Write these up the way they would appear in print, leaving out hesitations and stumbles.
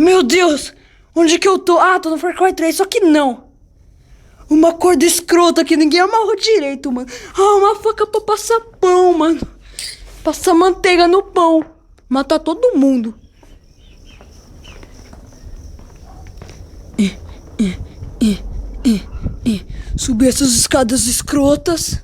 Meu Deus! Onde que eu tô? Ah, tô no Far Cry 3, só que não. Uma corda escrota que ninguém amarrou direito, mano. Ah, uma faca pra passar pão, mano. Passar manteiga no pão. Matar todo mundo. Subir essas escadas escrotas.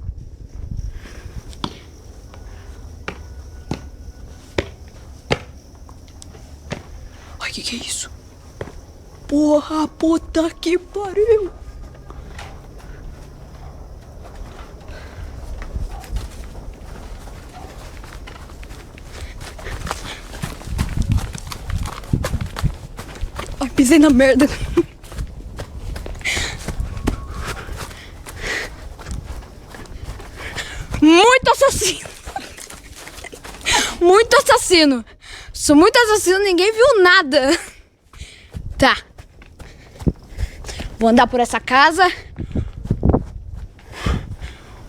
Ai, que é isso? Porra, puta que pariu. Ai, pisei na merda. Muito assassino. Muito assassino. Sou muito assassino, ninguém viu nada. Tá. Vou andar por essa casa.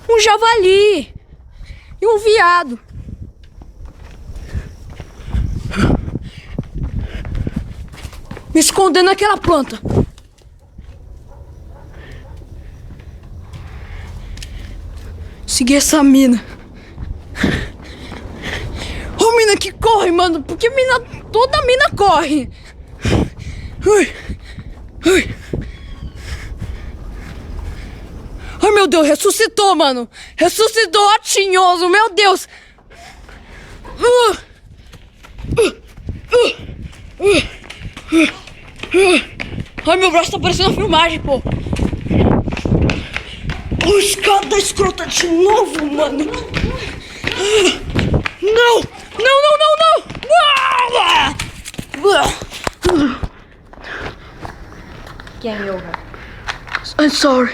Um javali. E um veado. Me escondendo naquela planta. Seguir essa mina. Ô, mina que corre, mano. Porque toda mina corre. Ai. Ai. Ai, meu Deus, ressuscitou, mano. Ressuscitou a Tinhoso, meu Deus. Ai, meu braço tá parecendo uma filmagem, pô. Oh, escada escrota de novo, mano. Não, não, não, não, não. Game over. I'm sorry.